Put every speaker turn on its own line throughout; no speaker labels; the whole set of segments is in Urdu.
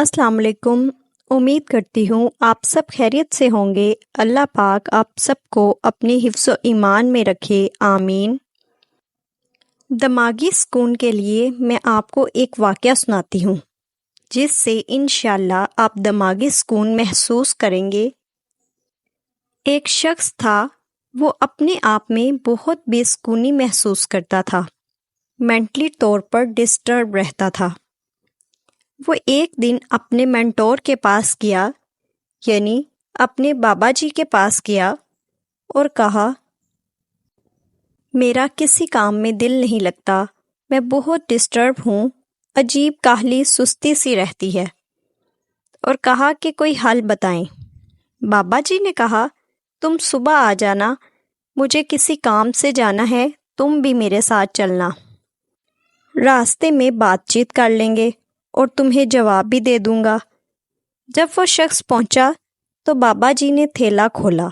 السلام علیکم۔ امید کرتی ہوں آپ سب خیریت سے ہوں گے۔ اللہ پاک آپ سب کو اپنی حفظ و ایمان میں رکھے، آمین۔ دماغی سکون کے لیے میں آپ کو ایک واقعہ سناتی ہوں جس سے انشاءاللہ آپ دماغی سکون محسوس کریں گے۔ ایک شخص تھا، وہ اپنے آپ میں بہت بے سکونی محسوس کرتا تھا، مینٹلی طور پر ڈسٹرب رہتا تھا۔ وہ ایک دن اپنے مینٹور کے پاس گیا، یعنی اپنے بابا جی کے پاس گیا اور کہا، میرا کسی کام میں دل نہیں لگتا، میں بہت ڈسٹرب ہوں، عجیب کاہلی سستی سی رہتی ہے، اور کہا کہ کوئی حل بتائیں۔ بابا جی نے کہا، تم صبح آ جانا، مجھے کسی کام سے جانا ہے، تم بھی میرے ساتھ چلنا، راستے میں بات چیت کر لیں گے اور تمہیں جواب بھی دے دوں گا۔ جب وہ شخص پہنچا تو بابا جی نے تھیلا کھولا،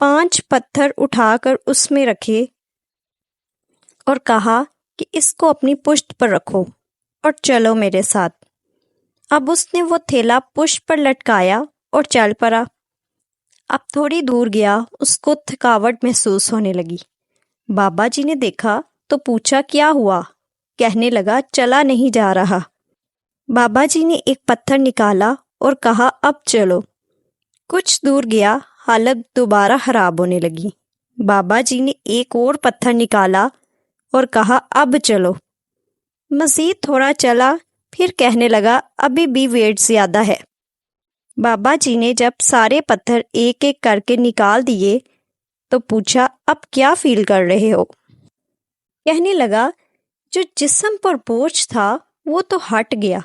5 پتھر اٹھا کر اس میں رکھے اور کہا کہ اس کو اپنی پشت پر رکھو اور چلو میرے ساتھ۔ اب اس نے وہ تھیلا پشت پر لٹکایا اور چل پڑا۔ اب تھوڑی دور گیا، اس کو تھکاوٹ محسوس ہونے لگی۔ بابا جی نے دیکھا تو پوچھا، کیا ہوا؟ کہنے لگا، چلا نہیں جا رہا۔ بابا جی نے ایک پتھر نکالا اور کہا، اب چلو۔ کچھ دور گیا، حالت دوبارہ خراب ہونے لگی۔ بابا جی نے ایک اور پتھر نکالا اور کہا، اب چلو۔ مزید تھوڑا چلا، پھر کہنے لگا، ابھی بھی ویٹ زیادہ ہے۔ بابا جی نے جب سارے پتھر ایک ایک کر کے نکال دیے تو پوچھا، اب کیا فیل کر رہے ہو؟ کہنے لگا، جو جسم پر بوجھ تھا وہ تو ہٹ گیا،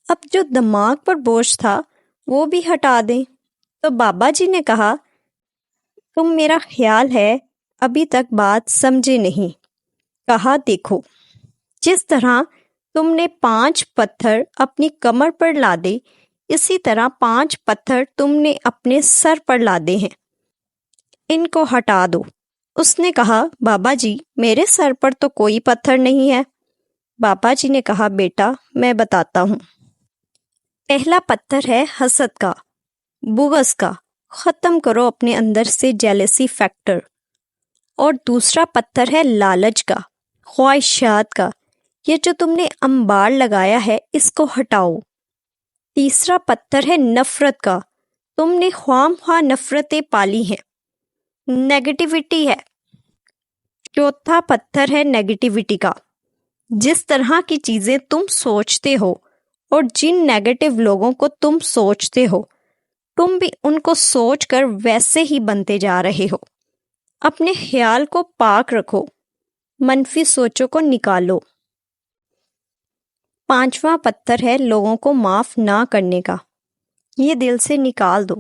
اب جو دماغ پر بوجھ تھا وہ بھی ہٹا دیں۔ تو بابا جی نے کہا، تم میرا خیال ہے ابھی تک بات سمجھے نہیں۔ کہا، دیکھو، جس طرح تم نے 5 پتھر اپنی کمر پر لادے، اسی طرح 5 پتھر تم نے اپنے سر پر لادے ہیں، ان کو ہٹا دو۔ اس نے کہا، بابا جی میرے سر پر تو کوئی پتھر نہیں ہے۔ بابا جی نے کہا، بیٹا میں بتاتا ہوں۔ پہلا پتھر ہے حسد کا، بغض کا، ختم کرو اپنے اندر سے جیلسی فیکٹر۔ اور دوسرا پتھر ہے لالچ کا، خواہشات کا، یہ جو تم نے انبار لگایا ہے اس کو ہٹاؤ۔ تیسرا پتھر ہے نفرت کا، تم نے خواہ خواہ نفرتیں پالی ہیں، نیگیٹیوٹی ہے۔ چوتھا پتھر ہے نیگیٹیوٹی کا، جس طرح کی چیزیں تم سوچتے ہو اور جن نیگیٹو لوگوں کو تم سوچتے ہو، تم بھی ان کو سوچ کر ویسے ہی بنتے جا رہے ہو۔ اپنے خیال کو پاک رکھو، منفی سوچوں کو نکالو۔ 5واں پتھر ہے لوگوں کو معاف نہ کرنے کا، یہ دل سے نکال دو۔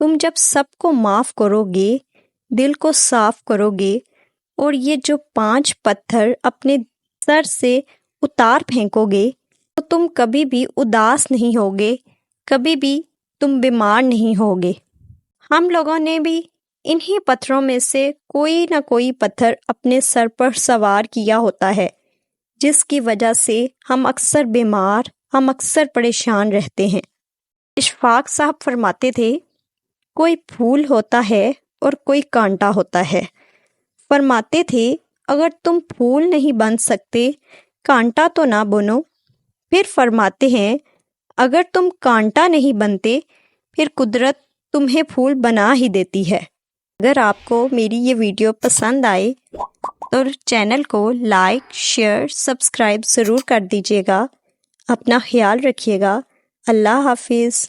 تم جب سب کو معاف کرو گے، دل کو صاف کرو گے، اور یہ جو 5 پتھر اپنے سر سے اتار پھینکو گے تو تم کبھی بھی اداس نہیں ہوگے، کبھی بھی تم بیمار نہیں ہوگے۔ ہم لوگوں نے بھی انہی پتھروں میں سے کوئی نہ کوئی پتھر اپنے سر پر سوار کیا ہوتا ہے، جس کی وجہ سے ہم اکثر بیمار، ہم اکثر پریشان رہتے ہیں۔ اشفاق صاحب فرماتے تھے، کوئی پھول ہوتا ہے اور کوئی کانٹا ہوتا ہے۔ فرماتے تھے، اگر تم پھول نہیں بن سکتے، کانٹا تو نہ بنو۔ پھر فرماتے ہیں، اگر تم کانٹا نہیں بنتے، پھر قدرت تمہیں پھول بنا ہی دیتی ہے۔ اگر آپ کو میری یہ ویڈیو پسند آئے تو چینل کو لائک، شیئر، سبسکرائب ضرور کر دیجیے گا۔ اپنا خیال رکھیے گا۔ اللہ حافظ۔